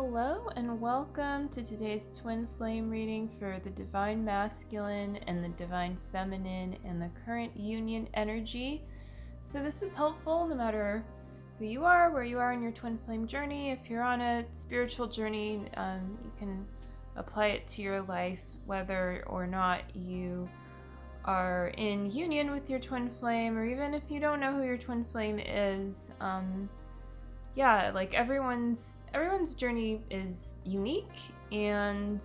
Hello and welcome to today's twin flame reading for the Divine Masculine and the Divine Feminine and the current union energy. So this is helpful no matter who you are, where you are in your twin flame journey. If you're on a spiritual journey, you can apply it to your life, whether or not you are in union with your twin flame, or even if you don't know who your twin flame is. Like everyone's journey is unique, and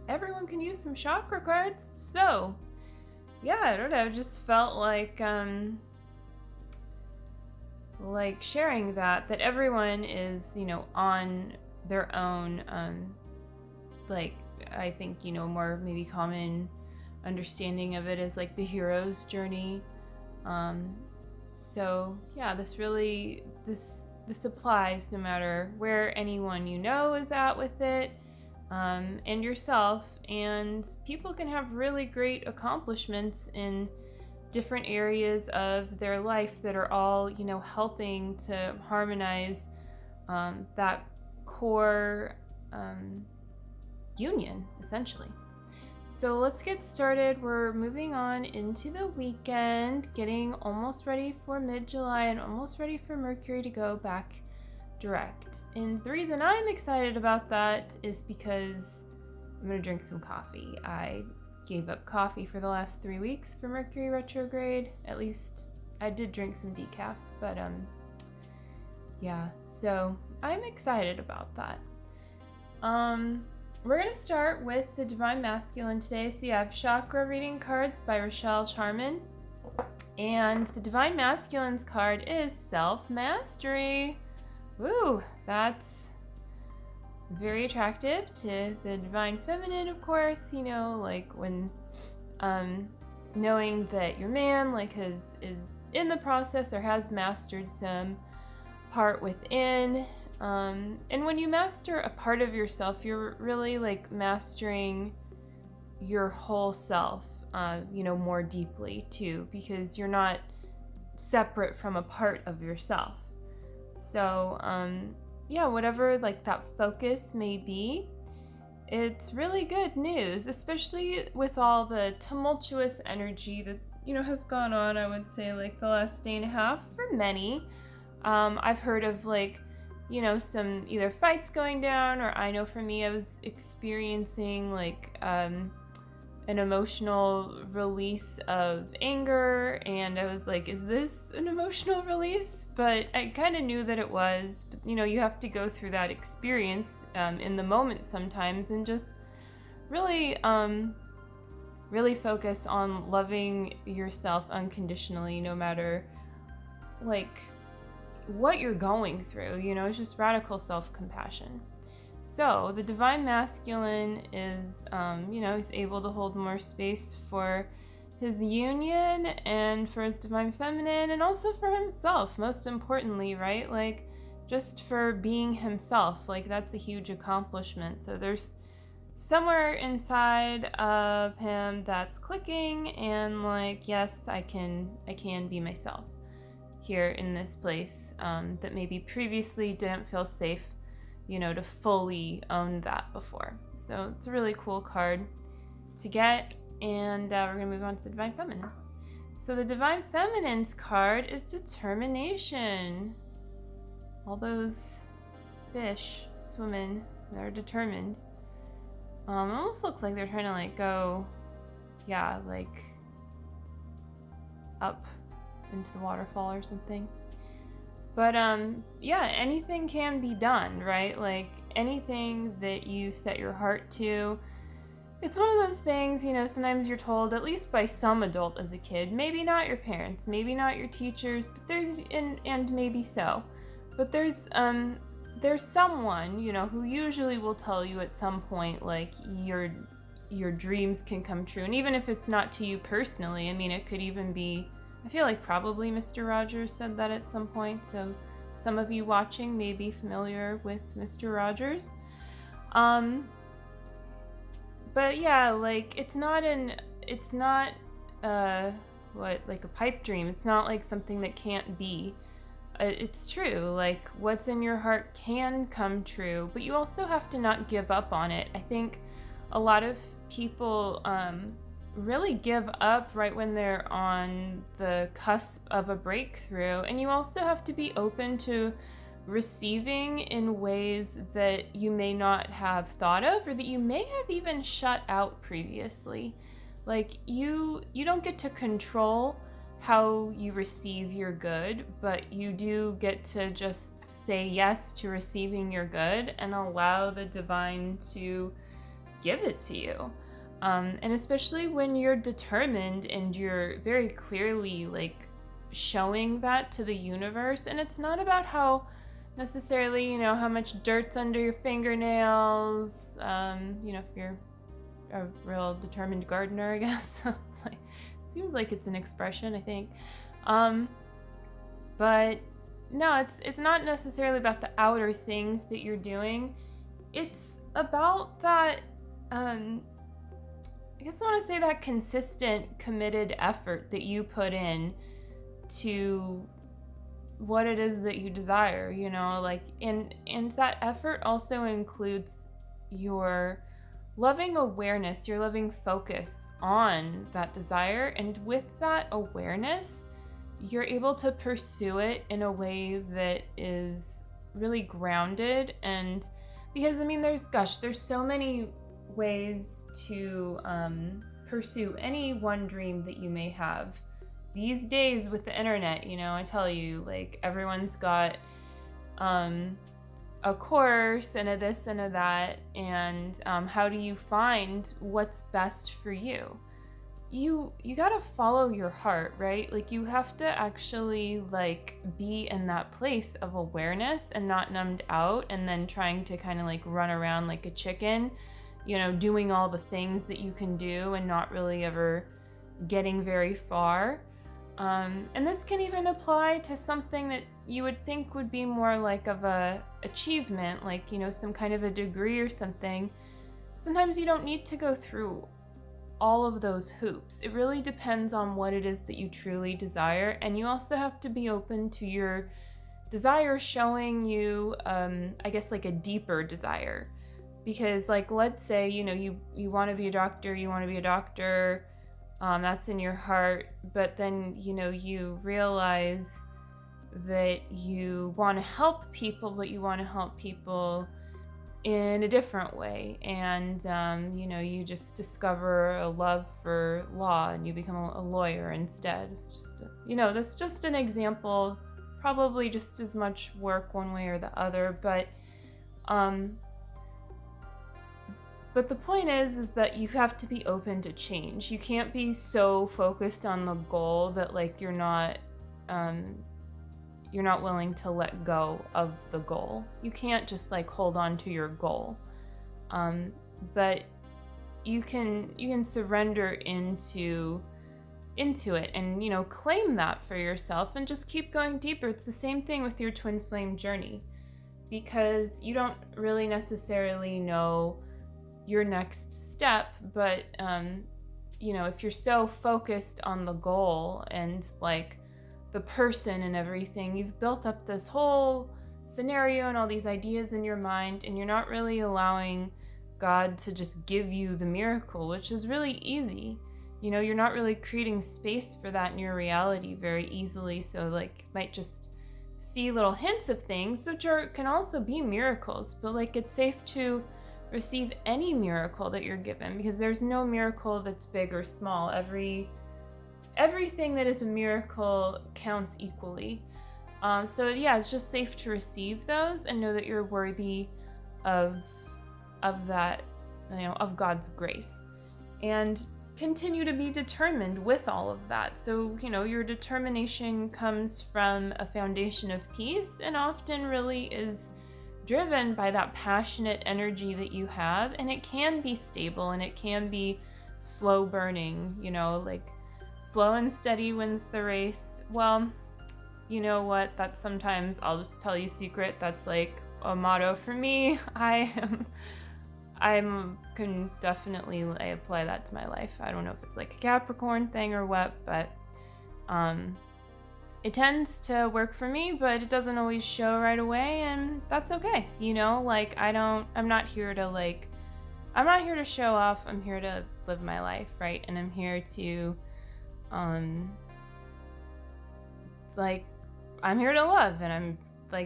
everyone can use some chakra cards. So I don't know, just felt like sharing that everyone is, on their own, I think, more maybe common understanding of it is like the hero's journey. This applies no matter where anyone is at with it, and yourself. And people can have really great accomplishments in different areas of their life that are all, helping to harmonize that core union, essentially. So let's get started. We're moving on into the weekend, getting almost ready for mid-July and almost ready for Mercury to go back direct. And the reason I'm excited about that is because I'm going to drink some coffee. I gave up coffee for the last 3 weeks for Mercury retrograde. At least I did drink some decaf, but so I'm excited about that. We're going to start with the Divine Masculine today. So you have Chakra reading cards by Rachelle, Charman. And the Divine Masculine's card is Self-Mastery. Woo, that's very attractive to the Divine Feminine, of course. When knowing that your man is in the process or has mastered some part within. And when you master a part of yourself, you're really mastering your whole self, more deeply too, because you're not separate from a part of yourself. So, whatever that focus may be, it's really good news, especially with all the tumultuous energy that, has gone on, I would say, the last day and a half for many. I've heard of some either fights going down, or I know for me I was experiencing an emotional release of anger, and I was like, is this an emotional release? But I kind of knew that it was. But, you have to go through that experience in the moment sometimes, and just really focus on loving yourself unconditionally, no matter what you're going through. It's just radical self-compassion. So the Divine Masculine is, he's able to hold more space for his union and for his Divine Feminine, and also for himself, most importantly, right? Just for being himself, that's a huge accomplishment. So there's somewhere inside of him that's clicking, and yes, I can be myself here in this place, that maybe previously didn't feel safe, to fully own that before. So it's a really cool card to get, and we're going to move on to the Divine Feminine. So the Divine Feminine's card is Determination. All those fish swimming, they're determined. Almost looks like they're trying to go, up into the waterfall or something. But anything can be done, right? Anything that you set your heart to. It's one of those things, sometimes you're told, at least by some adult as a kid, maybe not your parents, maybe not your teachers, but there's and maybe so, but there's someone, who usually will tell you at some point your dreams can come true. And even if it's not to you personally, it could even be, I feel like probably Mr. Rogers said that at some point, so some of you watching may be familiar with Mr. Rogers. But it's not a pipe dream. It's not something that can't be. it's true. Like, what's in your heart can come true, but you also have to not give up on it. I think a lot of people really give up right when they're on the cusp of a breakthrough, and you also have to be open to receiving in ways that you may not have thought of, or that you may have even shut out previously. Like, you don't get to control how you receive your good, but you do get to just say yes to receiving your good and allow the divine to give it to you. And especially when you're determined and you're very clearly like showing that to the universe. And it's not about how necessarily, how much dirt's under your fingernails, if you're a real determined gardener, I guess. It's like, seems like it's an expression, I think. But no, it's not necessarily about the outer things that you're doing. It's about that, I guess I want to say that consistent, committed effort that you put in to what it is that you desire, and that effort also includes your loving awareness, your loving focus on that desire. And with that awareness, you're able to pursue it in a way that is really grounded. And because, there's so many ways to pursue any one dream that you may have. These days with the internet, I tell you, like, everyone's got a course and a this and a that, and how do you find what's best for you? You gotta follow your heart, right? Like, you have to actually be in that place of awareness and not numbed out and then trying to kind of run around like a chicken, doing all the things that you can do and not really ever getting very far. And this can even apply to something that you would think would be more of a achievement, some kind of a degree or something. Sometimes you don't need to go through all of those hoops. It really depends on what it is that you truly desire, and you also have to be open to your desire showing you, a deeper desire. Because let's say, you want to be a doctor, that's in your heart, but then, you realize that you want to help people, but you want to help people in a different way. And, you just discover a love for law and you become a lawyer instead. It's just, that's just an example, probably just as much work one way or the other. But the point is that you have to be open to change. You can't be so focused on the goal that you're not willing to let go of the goal. You can't just hold on to your goal. But you can surrender into it and claim that for yourself and just keep going deeper. It's the same thing with your twin flame journey, because you don't really necessarily know your next step, but if you're so focused on the goal and the person and everything, you've built up this whole scenario and all these ideas in your mind, and you're not really allowing God to just give you the miracle, which is really easy. You're not really creating space for that in your reality very easily, so you might just see little hints of things, which can also be miracles, but it's safe to receive any miracle that you're given, because there's no miracle that's big or small. Everything that is a miracle counts equally. So it's just safe to receive those and know that you're worthy of that, of God's grace, and continue to be determined with all of that. So, your determination comes from a foundation of peace, and often really is driven by that passionate energy that you have, and it can be stable and it can be slow burning, slow and steady wins the race. Well, you know what, that's sometimes, I'll just tell you a secret, that's a motto for me. I can definitely apply that to my life. I don't know if it's a Capricorn thing or what, but it tends to work for me, but it doesn't always show right away, and that's okay. Like I'm not here to show off. I'm here to live my life, right? And I'm here to I'm here to love, and I'm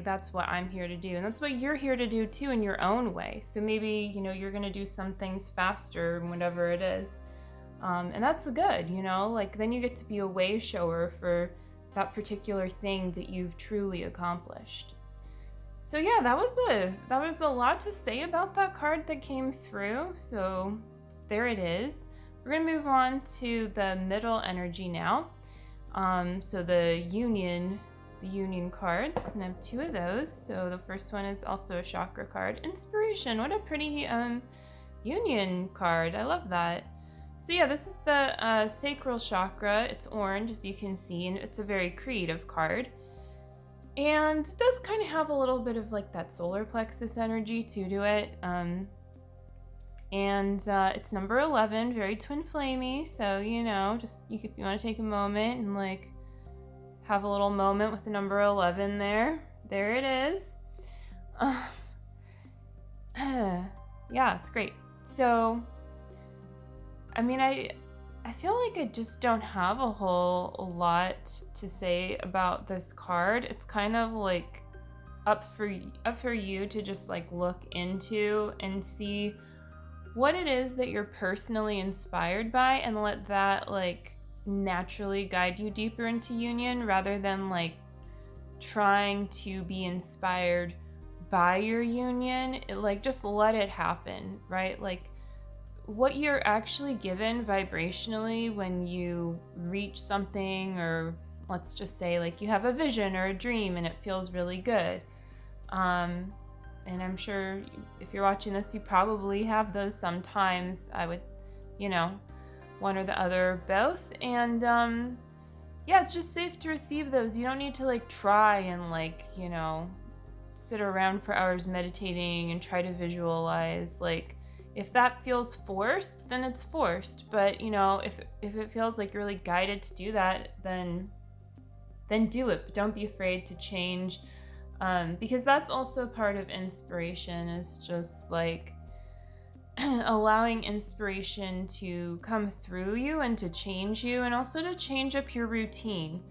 that's what I'm here to do, and that's what you're here to do too in your own way. So maybe you're gonna do some things faster, whatever it is, and that's good. Then you get to be a way shower for that particular thing that you've truly accomplished. So yeah, that was a lot to say about that card that came through. So there it is. We're gonna move on to the middle energy now. So the union cards, and I have 2 of those. So the first one is also a chakra card. Inspiration. What a pretty union card. I love that. So yeah, this is the sacral chakra. It's orange, as you can see, and it's a very creative card. And it does kind of have a little bit of that solar plexus energy too to it. And it's number 11, very twin flamey. So, just if you want to take a moment and have a little moment with the number 11 there. There it is. Yeah, it's great. So, I feel like I just don't have a whole lot to say about this card. It's kind of up for you to just look into and see what it is that you're personally inspired by, and let that naturally guide you deeper into union, rather than trying to be inspired by your union. Just let it happen, right? What you're actually given vibrationally when you reach something, or let's just say you have a vision or a dream and it feels really good. And I'm sure if you're watching this, you probably have those sometimes. I would, one or the other, both. And yeah, it's just safe to receive those. You don't need to try and sit around for hours meditating and try to visualize. If that feels forced, then it's forced. But if it feels you're really guided to do that, then do it. But don't be afraid to change, because that's also part of inspiration, is just allowing inspiration to come through you and to change you, and also to change up your routine.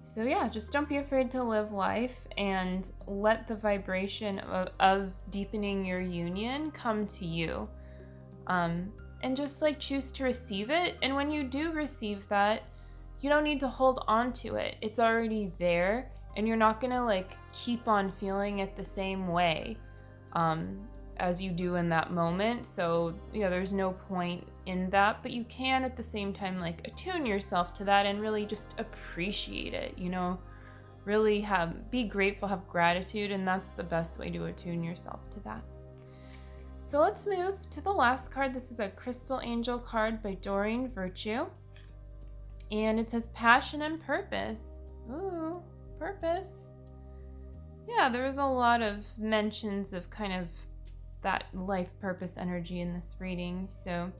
So yeah, just don't be afraid to live life, and let the vibration of deepening your union come to you. And just choose to receive it. And when you do receive that, you don't need to hold on to it. It's already there, and you're not gonna keep on feeling it the same way as you do in that moment. So there's no point in that, but you can at the same time attune yourself to that and really just appreciate it. Really be grateful, have gratitude, and that's the best way to attune yourself to that. So let's move to the last card. This is a Crystal Angel card by Doreen Virtue, and it says passion and purpose. Ooh, purpose. Yeah, there was a lot of mentions of kind of that life purpose energy in this reading. So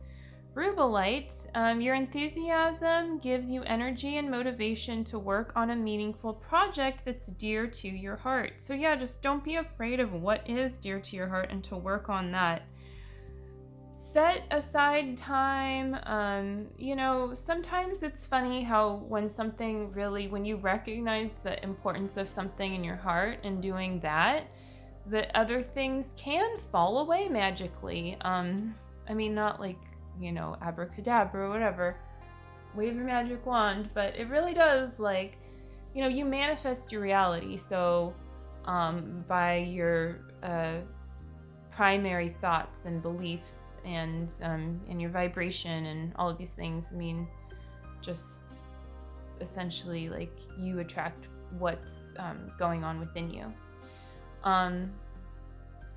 Rubelite, your enthusiasm gives you energy and motivation to work on a meaningful project that's dear to your heart. So yeah, just don't be afraid of what is dear to your heart, and to work on that. Set aside time. Sometimes it's funny how when you recognize the importance of something in your heart and doing that other things can fall away magically. Not abracadabra or whatever, wave your magic wand, but it really does, you manifest your reality. So by your primary thoughts and beliefs and your vibration and all of these things, just essentially you attract what's going on within you.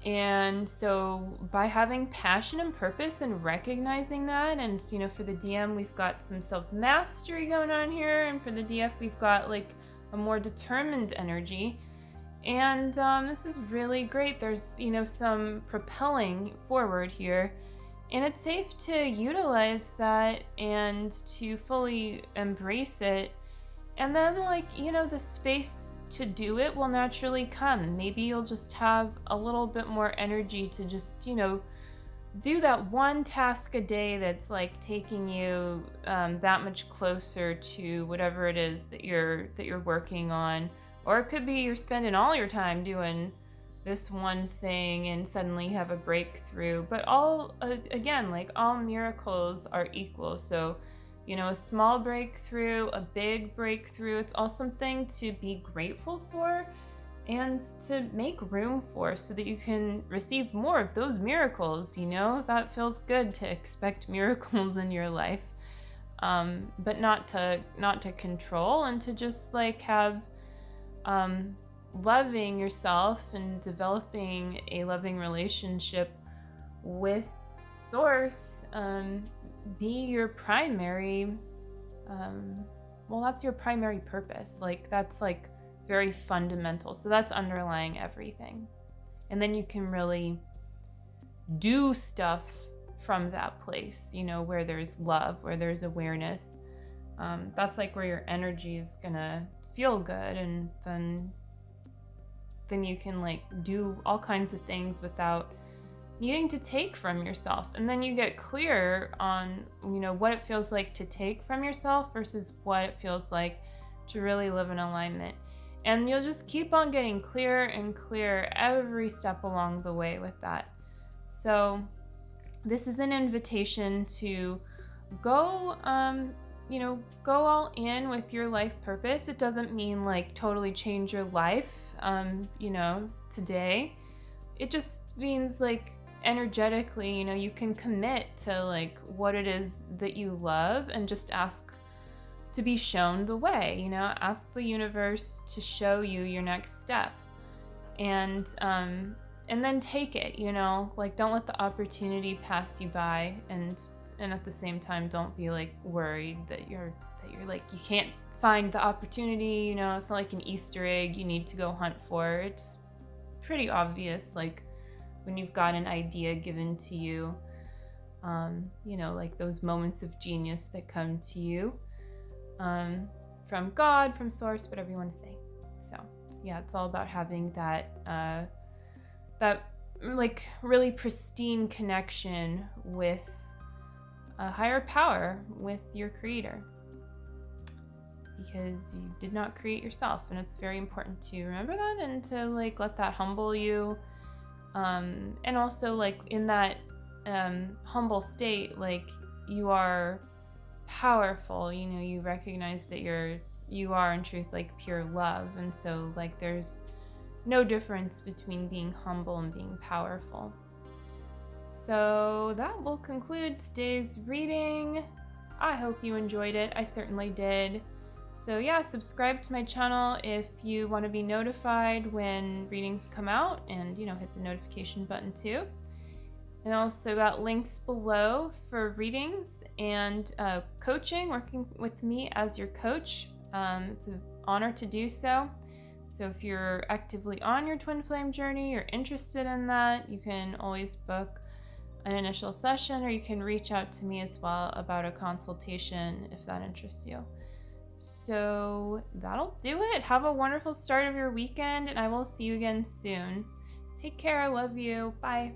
And so by having passion and purpose and recognizing that, and for the DM we've got some self-mastery going on here, and for the DF we've got a more determined energy, and this is really great. There's some propelling forward here, and it's safe to utilize that and to fully embrace it And then, the space to do it will naturally come. Maybe you'll just have a little bit more energy to just, do that one task a day that's taking you that much closer to whatever it is that you're working on. Or it could be you're spending all your time doing this one thing and suddenly you have a breakthrough. But all miracles are equal. So, a small breakthrough, a big breakthrough, it's all something to be grateful for and to make room for, so that you can receive more of those miracles. That feels good to expect miracles in your life, but not to control, and to just have loving yourself and developing a loving relationship with Source be your primary that's your primary purpose. That's very fundamental. So that's underlying everything. And then you can really do stuff from that place, where there's love, where there's awareness. That's where your energy is gonna feel good, and then you can do all kinds of things without needing to take from yourself. And then you get clear on, what it feels like to take from yourself versus what it feels like to really live in alignment. And you'll just keep on getting clearer and clearer every step along the way with that. So this is an invitation to go, go all in with your life purpose. It doesn't mean totally change your life, today. It just means energetically, you can commit to what it is that you love, and just ask to be shown the way. Ask the universe to show you your next step, and then take it. Don't let the opportunity pass you by, and at the same time, don't be worried that you're you can't find the opportunity. It's not like an Easter egg you need to go hunt for. It's pretty obvious when you've got an idea given to you, those moments of genius that come to you from God, from Source, whatever you want to say. So yeah, it's all about having that really pristine connection with a higher power, with your creator, because you did not create yourself. And it's very important to remember that, and to let that humble you. And also in that humble state, you are powerful. You recognize that you are in truth pure love. And so there's no difference between being humble and being powerful. So that will conclude today's reading. I hope you enjoyed it. I certainly did. So yeah, subscribe to my channel if you want to be notified when readings come out, and hit the notification button too. And I also got links below for readings and coaching, working with me as your coach. It's an honor to do so. So if you're actively on your twin flame journey, you're interested in that, you can always book an initial session, or you can reach out to me as well about a consultation if that interests you. So that'll do it. Have a wonderful start of your weekend, and I will see you again soon. Take care. I love you. Bye.